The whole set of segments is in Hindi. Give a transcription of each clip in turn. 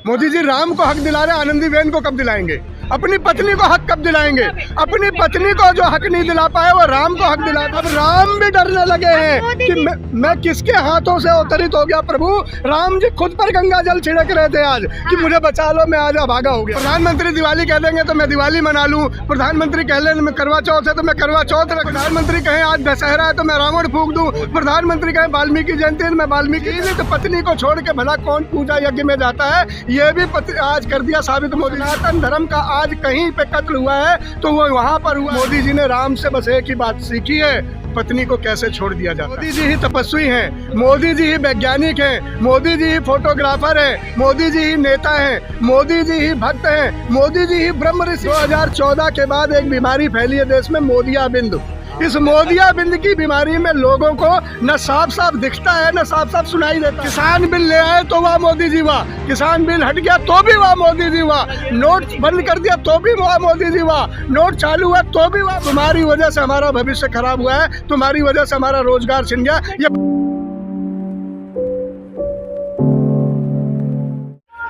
मोदी जी राम को हक दिला रहे, आनंदीबेन को कब दिलाएंगे? अपनी पत्नी को हक कब दिलाएंगे? अपनी पत्नी को जो हक नहीं दिला पाए वो राम को हक दिला। अब राम भी डरने लगे हैं कि मैं किसके हाथों से अवतरित हो गया प्रभु। राम जी खुद पर गंगा जल छिड़क रहे थे आज कि मुझे बचा लो, मैं आज भागा हो गया। प्रधानमंत्री दिवाली कह देंगे तो मैं दिवाली मना लूं, प्रधानमंत्री कह लें मैं करवा चौथ है तो मैं करवा चौथ, प्रधानमंत्री कहें आज दशहरा है तो मैं रावण फूंक दूं, प्रधानमंत्री कहें वाल्मीकि जयंती है तो मैं वाल्मीकि। तो पत्नी को छोड़ के भला कौन पूजा यज्ञ में जाता है? ये भी आज कर दिया साबित मोदी। सनातन धर्म का आज कहीं पे कत्ल हुआ है तो वो वहाँ पर हुआ। मोदी जी ने राम से बस एक ही बात सीखी है, पत्नी को कैसे छोड़ दिया जाता है। मोदी जी ही तपस्वी हैं, मोदी जी ही वैज्ञानिक हैं, मोदी जी ही फोटोग्राफर हैं, मोदी जी ही नेता हैं, मोदी जी ही भक्त हैं, मोदी जी ही ब्रह्म ऋषि। 2014 के बाद एक बीमारी फैली है देश में, मोदियाबिंद। इस मोदियाबिंद की बीमारी में लोगों को न साफ साफ दिखता है न साफ साफ सुनाई देता। किसान बिल ले आए तो वाह मोदी जी वाह, किसान बिल हट गया तो भी वाह मोदी जी वाह, नोट बंद कर दिया तो भी वाह मोदी जी वाह, नोट चालू हुआ तो भी वाह। तुम्हारी वजह से हमारा भविष्य खराब हुआ है, तुम्हारी वजह से हमारा रोजगार छिन गया। ये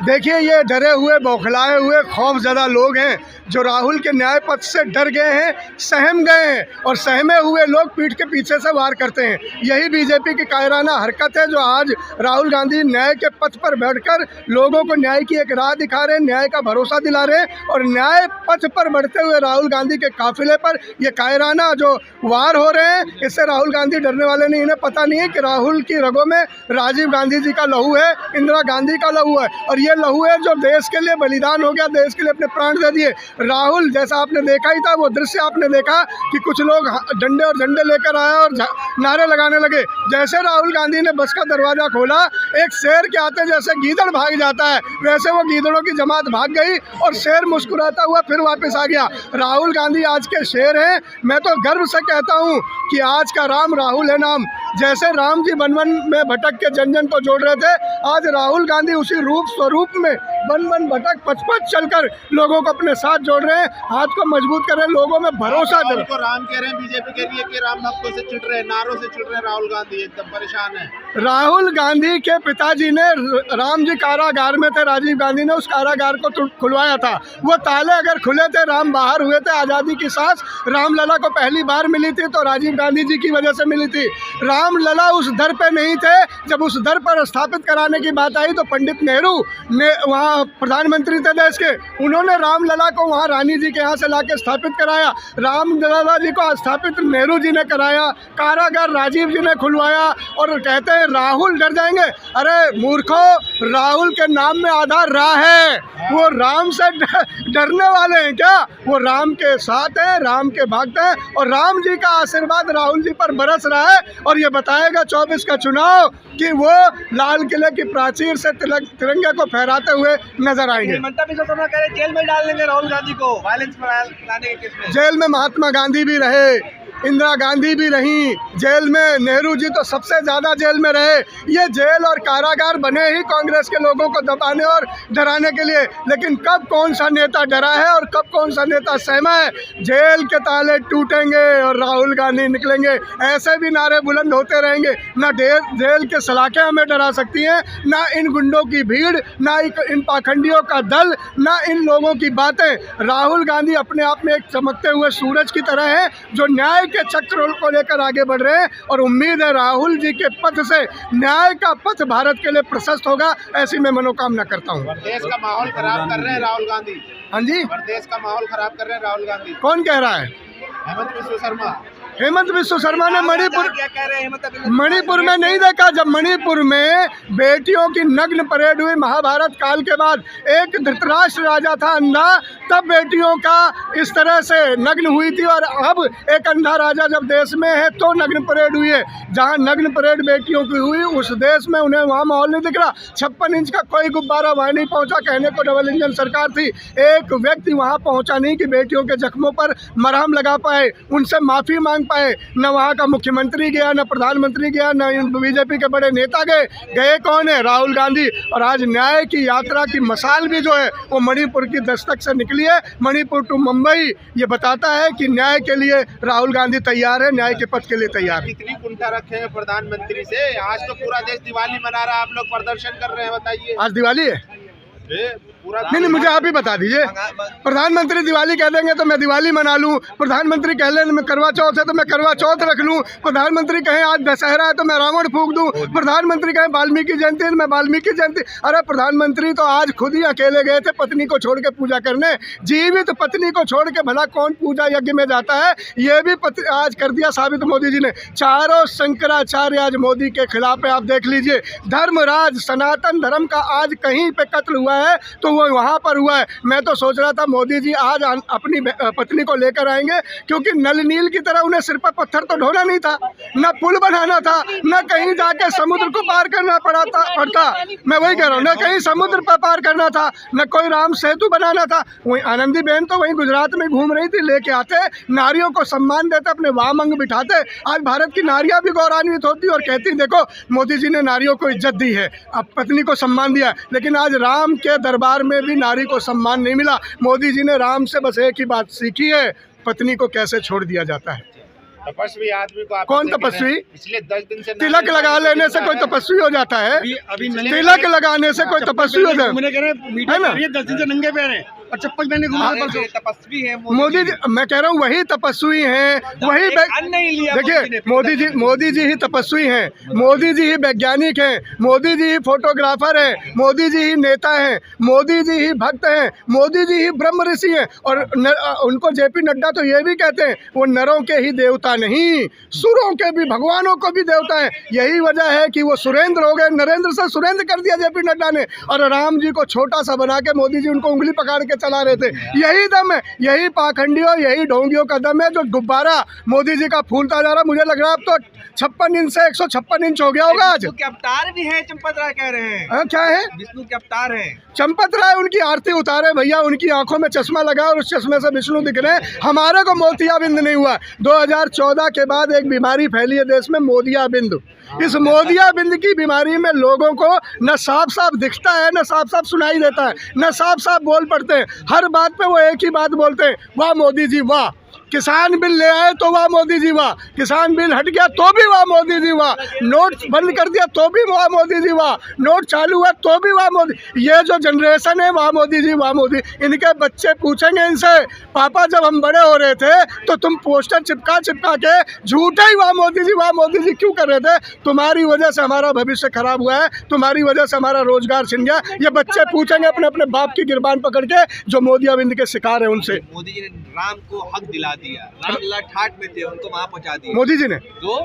देखिए, ये डरे हुए बौखलाए हुए खौफजदा लोग हैं जो राहुल के न्याय पथ से डर गए हैं, सहम गए हैं, और सहमे हुए लोग पीठ के पीछे से वार करते हैं। यही बीजेपी की कायराना हरकत है जो आज राहुल गांधी न्याय के पथ पर बैठकर लोगों को न्याय की एक राह दिखा रहे हैं, न्याय का भरोसा दिला रहे हैं। और न्याय पथ पर बढ़ते हुए राहुल गांधी के काफिले पर ये कायराना जो वार हो रहे हैं, इससे राहुल गांधी डरने वाले नहीं। इन्हें पता नहीं है कि राहुल की रगों में राजीव गांधी जी का लहू है, इंदिरा गांधी का लहू है, और ये लहू है जो देश के लिए बलिदान हो गया, देश के लिए अपने प्राण दे दिए। राहुल जैसा आपने देखा ही था, वो दृश्य आपने देखा कि कुछ लोग डंडे और झंडे लेकर आए और नारे लगाने लगे। जैसे राहुल गांधी ने बस का दरवाजा खोला, एक शेर के आते जैसे गीदड़ भाग जाता है, वैसे वो गीदड़ों की जमात भाग गई और शेर मुस्कुराता हुआ फिर वापस आ गया। राहुल गांधी आज के शेर हैं। मैं तो गर्व से कहता हूँ कि आज का राम राहुल है नाम। जैसे राम जी वन वन में भटक के जन जन को जोड़ रहे थे, आज राहुल गांधी उसी रूप स्वरूप में वन वन भटक पच पच चलकर लोगों को अपने साथ जोड़ रहे हैं, हाथ को मजबूत कर रहे हैं, लोगों में भरोसा दे रहे हैं। राम कह रहे हैं, बीजेपी कह रही है कि राम भक्तों से चिढ़ रहे हैं, नारों से चिढ़ रहे हैं। राहुल गांधी एकदम परेशान है। राहुल गांधी के पिताजी ने, राम जी कारागार में थे, राजीव गांधी ने उस कारागार को खुलवाया था। वो ताले अगर खुले थे, राम बाहर हुए थे, आज़ादी की सांस रामलला को पहली बार मिली थी तो राजीव गांधी जी की वजह से मिली थी। रामलला उस दर पे नहीं थे। जब उस दर पर स्थापित कराने की बात आई तो पंडित नेहरू ने, वहाँ प्रधानमंत्री थे देश के, उन्होंने रामलला को वहाँ रानी जी के यहाँ से लाके स्थापित कराया। रामलला जी को स्थापित नेहरू जी ने कराया, कारागार राजीव जी ने खुलवाया, और कहते हैं राहुल डर जाएंगे। अरे मूर्खों, राहुल के नाम में आधार रा है। वो राम से डरने वाले हैं क्या? वो राम के साथ है, राम के भक्त हैं, और राम जी का आशीर्वाद राहुल जी पर बरस रहा है। और ये बताएगा 24 का चुनाव कि वो लाल किले की प्राचीर से तिरंगे को फहराते हुए नजर आएंगे। हिमंता बिस्वा शर्मा कह रहे जेल में डाल देंगे राहुल गांधी को, वायलेंस लाने के केस में। जेल में महात्मा गांधी भी रहे, इंदिरा गांधी भी रहीं जेल में, नेहरू जी तो सबसे ज़्यादा जेल में रहे। ये जेल और कारागार बने ही कांग्रेस के लोगों को दबाने और डराने के लिए। लेकिन कब कौन सा नेता डरा है और कब कौन सा नेता सहमा है? जेल के ताले टूटेंगे और राहुल गांधी निकलेंगे। ऐसे भी नारे बुलंद होते रहेंगे। ना जेल के सलाखें हमें डरा सकती हैं, ना इन गुंडों की भीड़, ना इन पाखंडियों का दल, ना इन लोगों की बातें। राहुल गांधी अपने आप में एक चमकते हुए सूरज की तरह है जो न्याय के चक्र को लेकर आगे बढ़ रहे हैं, और उम्मीद है राहुल जी के पथ से न्याय का पथ भारत के लिए प्रशस्त होगा, ऐसी मैं मनोकामना करता हूँ। देश का माहौल खराब कर रहे हैं राहुल गांधी। हाँ जी, देश का माहौल खराब कर रहे हैं राहुल गांधी। कौन कह रहा है? हेमंत बिस्वा शर्मा। हेमंत बिस्वा शर्मा ने मणिपुर में नहीं देखा? जब मणिपुर में बेटियों की नग्न परेड हुई महाभारत काल के बाद, एक धृतराष्ट्र राजा था अंधा, तब बेटियों का इस तरह से नग्न हुई थी, और अब एक अंधा राजा जब देश में है तो नग्न परेड हुई है। जहाँ नग्न परेड बेटियों की हुई उस देश में उन्हें वहाँ माहौल नहीं दिख रहा। 56 इंच का कोई गुब्बारा वहाँ नहीं पहुँचा। कहने को डबल इंजन सरकार थी, एक व्यक्ति वहाँ पहुँचा नहीं कि बेटियों के जख्मों पर मरहम लगा पाए, उनसे माफ़ी मांग पाए। न वहाँ का मुख्यमंत्री गया, न प्रधानमंत्री गया, न बीजेपी के बड़े नेता गए। गए कौन है? राहुल गांधी। और आज न्याय की यात्रा की मसाल भी जो है वो मणिपुर की दस्तक से निकली है। मणिपुर टू मुंबई ये बताता है कि न्याय के लिए राहुल गांधी तैयार है, न्याय के पथ के लिए तैयार है। कितनी कुंठा रखेंगे प्रधानमंत्री से? आज तो पूरा देश दिवाली मना रहा है, आप लोग प्रदर्शन कर रहे हैं, बताइए। आज दिवाली है? पूरा नहीं, मुझे आप ही बता दीजिए। प्रधानमंत्री दिवाली कह देंगे तो मैं दिवाली मना लूं, प्रधानमंत्री कह लें मैं करवा चौथ है तो मैं करवा चौथ रख लूं, प्रधानमंत्री कहें आज दशहरा है तो मैं रावण फूंक दूं, प्रधानमंत्री कहें वाल्मीकि जयंती है तो मैं वाल्मीकि जयंती। अरे प्रधानमंत्री तो आज खुद ही अकेले गए थे पत्नी को छोड़ के पूजा करने। जीवित पत्नी को छोड़ के भला कौन पूजा यज्ञ में जाता है, ये भी आज कर दिया साबित मोदी जी ने। चारों शंकराचार्य आज मोदी के खिलाफ है। आप देख लीजिए, धर्मराज सनातन धर्म का आज कहीं पे कत्ल हुआ है तो वो वहाँ पर हुआ है। मैं तो सोच रहा था मोदी जी आज अपनी पत्नी को लेकर आएंगे, क्योंकि नल नील की तरह उन्हें सिर पर पत्थर तो ढोना नहीं था, न पुल बनाना था, न कहीं जाके समुद्र को पार करना पड़ता। मैं वही कह रहा हूँ, न कहीं समुद्र पर पार करना था, न कोई राम सेतु बनाना था। वही आनंदी बहन तो वहीं गुजरात में घूम रही थी, लेके आते नारियों को सम्मान देते, अपने वाम अंग बिठाते। आज भारत की नारियां भी गौरवान्वित होती और कहती देखो मोदी जी ने नारियों को इज्जत दी है, अब पत्नी को सम्मान दिया। लेकिन आज राम के दरबार में भी नारी को सम्मान नहीं मिला। मोदी जी ने राम से बस एक ही बात सीखी है, पत्नी को कैसे छोड़ दिया जाता है। तपस्वी आदमी को कौन तपस्वी? पिछले 10 दिन से तिलक लगा लेने से कोई तपस्वी हो जाता है? तिलक लगाने से कोई तपस्वी हो जाता है ना? 10 दिन से नंगे पैर हैं और चप्पल पहने घूम रहे हैं। तपस्वी है मोदी जी, मैं कह रहा हूँ वही तपस्वी हैं, वही देखिए मोदी जी ही तपस्वी हैं, मोदी जी ही वैज्ञानिक हैं, मोदी जी ही फोटोग्राफर हैं, मोदी जी ही नेता हैं, मोदी जी ही भक्त हैं, मोदी जी ही ब्रह्म ऋषि हैं। और उनको जेपी नड्डा तो ये भी कहते हैं वो नरों के ही देवता नहीं, सुरों के भी, भगवानों को भी देवता हैं। यही वजह है कि वो सुरेंद्र हो गए, नरेंद्र से सुरेंद्र कर दिया जेपी नड्डा ने, और राम जी को छोटा सा बना के मोदी जी उनको उंगली पकड़ के चला रहे थे। यही दम है, यही पाखंडियों, यही ढोंगियों का दम है जो गुब्बारा मोदी जी का फूलता जा रहा। मुझे लग रहा है अब तो 56 इंच से 156 इंच हो गया होगा आज। विष्णु के अवतार भी है, चंपत राय कह रहे हैं। क्या है? विष्णु के अवतार है चंपत राय, उनकी आरती उतारे भैया, उनकी आंखों में चश्मा लगा और उस चश्मे से विष्णु दिख रहे हैं। हमारे को मोतियाबिंद नहीं हुआ। 2014 के बाद एक बीमारी फैली है देश में, मोदियाबिंद। इस मोदियाबिंद की बीमारी में लोगों को न साफ साफ दिखता है, न साफ साफ सुनाई देता है, न साफ साफ बोल पड़ते हैं। हर बात पे वो एक ही बात बोलते हैं, वाह मोदी जी वाह। किसान बिल ले आए तो वाह मोदी जी वाह, किसान बिल हट गया तो भी वाह मोदी जी वाह, नोट बंद कर दिया तो भी वाह मोदी जी वाह, नोट चालू है तो भी वाह मोदी। ये जो जनरेशन है वाह मोदी जी वाह मोदी। इनके बच्चे पूछेंगे इनसे, पापा जब हम बड़े हो रहे थे तो तुम पोस्टर चिपका के झूठे ही वाह मोदी जी क्यों कर रहे थे? तुम्हारी वजह से हमारा भविष्य खराब हुआ है, तुम्हारी वजह से हमारा रोजगार छिन गया। ये बच्चे पूछेंगे अपने अपने बाप की गिरबान पकड़ के जो मोदियाबिंद के शिकार है उनसे। मोदी जी ने राम को हक दिला दिया, रामलला ठाट में थे, उनको वहां पहुंचा दिया मोदी जी ने। तो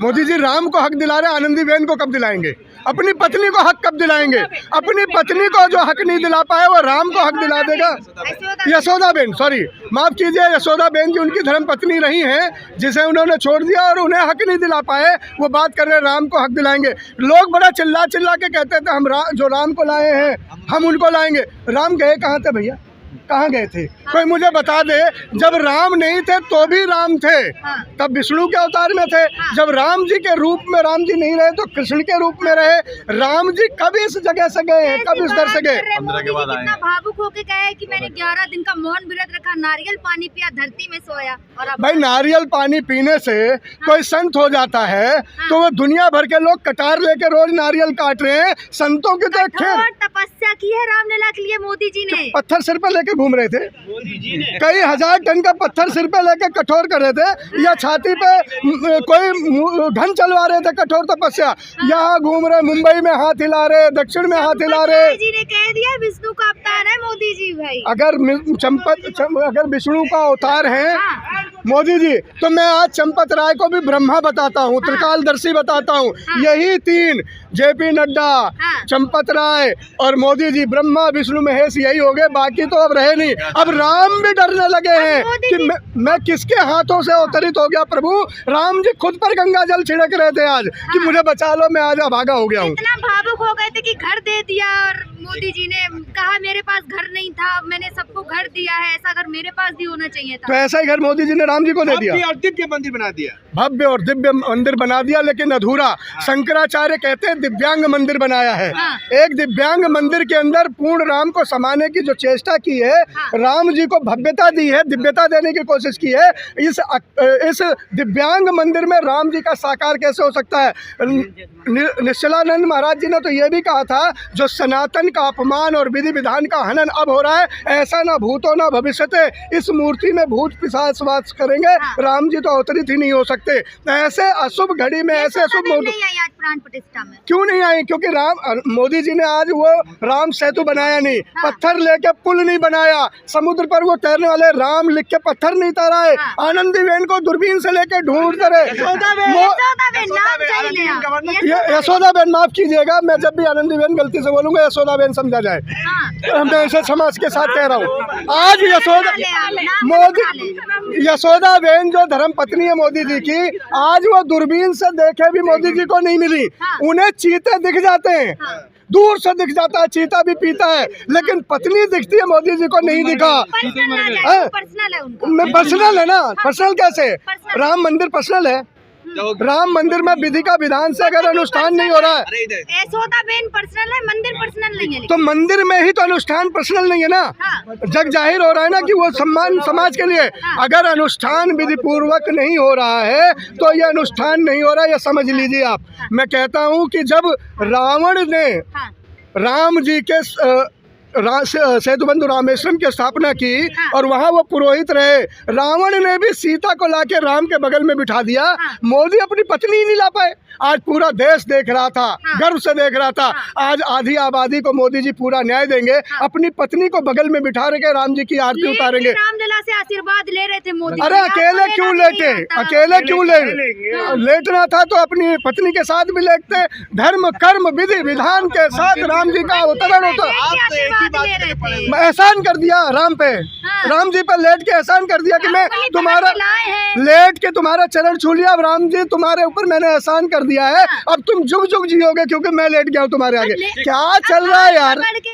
मोदी जी राम को हक दिला रहे, आनंदी बेन को कब दिलाएंगे? अपनी पत्नी को हक कब दिलाएंगे? अपनी पत्नी को जो हक नहीं दिला पाए वो राम को हक दिला देगा। यशोदा बेन, सॉरी माफ कीजिए, यशोदा बेन जी उनकी धर्म पत्नी रही हैं, जिसे उन्होंने छोड़ दिया और उन्हें हक नहीं दिला पाए, वो बात कर रहे राम को हक दिलाएंगे। लोग बड़ा चिल्ला के कहते थे हम जो राम को लाए हैं हम उनको लाएंगे। राम गए कहाँ थे भैया? कहाँ गए थे? कोई मुझे बता दे। जब राम नहीं थे तो भी राम थे, तब विष्णु के अवतार में थे। जब राम जी के रूप में राम जी नहीं रहे तो कृष्ण के रूप में रहे। राम जी कब इस जगह से गए हैं, कब इस दर से गए? 15 के बाद आए। भावुक होके कहे कि मैंने 11 दिन का मौन व्रत रखा, नारियल पानी पिया, धरती में सोया। और अब भाई नारियल पानी पीने से कोई संत हो जाता है तो वो दुनिया भर के लोग कटार लेके रोज नारियल काट रहे हैं। संतों की तो तपस्या की है रामलीला के लिए मोदी जी ने। पत्थर सिर पे लेके घूम रहे थे, कई हजार टन का पत्थर सिर पे लेके कठोर कर रहे थे, या छाती पे कोई घन चलवा रहे थे, कठोर तपस्या। यहाँ घूम रहे, मुंबई में हाथ हिला रहे, दक्षिण में हाथ हिला रहे। मोदी जी ने कह दिया विष्णु का अवतार है मोदी जी। भाई अगर विष्णु का अवतार है मोदी जी तो मैं आज चंपत राय को भी ब्रह्मा बताता हूँ, त्रिकालदर्शी बताता हूँ। यही तीन, जेपी नड्डा, चंपत राय और मोदी जी, ब्रह्मा विष्णु महेश यही हो गए, बाकी तो अब रहे नहीं। अब राम भी डरने लगे हैं कि मैं किसके हाथों से अवतरित हो गया प्रभु। राम जी खुद पर गंगा जल छिड़क रहे थे आज कि मुझे बचा लो, मैं आज भागा हो गया हूँ। इतना भावुक हो गए थे कि घर दे दिया, और मोदी जी ने कहा मेरे पास घर नहीं था, मैंने सबको घर दिया है, ऐसा घर मेरे पास भी होना चाहिए था। तो ऐसा ही घर मोदी जी ने राम जी को दे दिया। भव्य और दिव्य मंदिर बना दिया। भव्य और दिव्य मंदिर बना दिया, लेकिन अधूरा। शंकराचार्य कहते हैं दिव्यांग मंदिर बनाया है। एक दिव्यांग मंदिर के अंदर पूर्ण राम को समाने की जो चेष्टा की है, राम जी को भव्यता दी है, दिव्यता देने की कोशिश की है, इस दिव्यांग मंदिर में राम जी का साकार कैसे हो सकता है? निश्चलानंद महाराज जी ने तो ये भी कहा था, जो सनातन का अपमान और विधि विधान का हनन अब हो रहा है, ऐसा ना भूतो ना भविष्यते, इस मूर्ति में भूत पिशाच वास करेंगे, राम जी तो अवतरित ही नहीं हो सकते। ऐसे अशुभ घड़ी में ऐसे अशुभ प्राण प्रतिष्ठा में क्यों नहीं आई? क्योंकि मोदी जी ने आज वो राम सेतु बनाया नहीं, पत्थर लेके पुल नहीं बनाया, समुद्र पर वो तैरने वाले राम लिख के पत्थर नहीं तैराए, आनंदीबेन को दूरबीन से लेके ढूंढते रहे। यशोदाबेन, माफ कीजिएगा, मैं जब भी आनंदीबेन गलती से बोलूंगा यशोदाबेन समझा जाए, मैं इसे समाज के साथ कह रहा हूँ। आज यशोदाबेन जो धर्म पत्नी है मोदी जी की, आज वो दूरबीन से देखे भी मोदी जी को नहीं मिली। उन्हें चीते दिख जाते हैं, दूर से दिख जाता है, चीता भी पीता है, लेकिन पत्नी दिखती है, मोदी जी को नहीं दिखा। पर्सनल है ना, पर्सनल कैसे? राम मंदिर पर्सनल है। राम मंदिर में विधि का विधान से अगर अनुष्ठान नहीं हो रहा है, यशोदाबेन पर्सनल है, मंदिर पर्सनल नहीं है, तो मंदिर में ही तो अनुष्ठान पर्सनल नहीं है ना। जग जाहिर हो रहा है ना कि वो सम्मान समाज के लिए। अगर अनुष्ठान विधि पूर्वक नहीं हो रहा है तो ये अनुष्ठान नहीं हो रहा है, ये समझ लीजिए आप। मैं कहता हूँ कि जब रावण ने राम जी के सेतु बंधु रामेश्वरम की स्थापना की और वहाँ वो पुरोहित रहे, रावण ने भी सीता को लाके राम के बगल में बिठा दिया, मोदी अपनी पत्नी ही नहीं ला पाए। आज पूरा देश देख रहा था, गर्व से देख रहा था। आज आधी आबादी को मोदी जी पूरा न्याय देंगे, अपनी पत्नी को बगल में बिठा के राम जी की आरती उतारेंगे। रामलला से आशीर्वाद ले रहे थे मोदी। अरे अकेले क्यों लेटे? अकेले क्यों लेटना था तो अपनी पत्नी के साथ भी लेटते। धर्म कर्म विधि विधान के साथ राम जी का अवतरण होता। एहसान कर दिया राम पे, राम जी पर लेट के एहसान कर दिया कि मैं तुम्हारा लेट के तुम्हारा चरण छू लिया। अब राम जी तुम्हारे ऊपर मैंने एहसान कर दिया है, अब तुम जुग जुग जियोगे क्योंकि मैं लेट गया हूँ तुम्हारे आगे। क्या चल रहा है यार?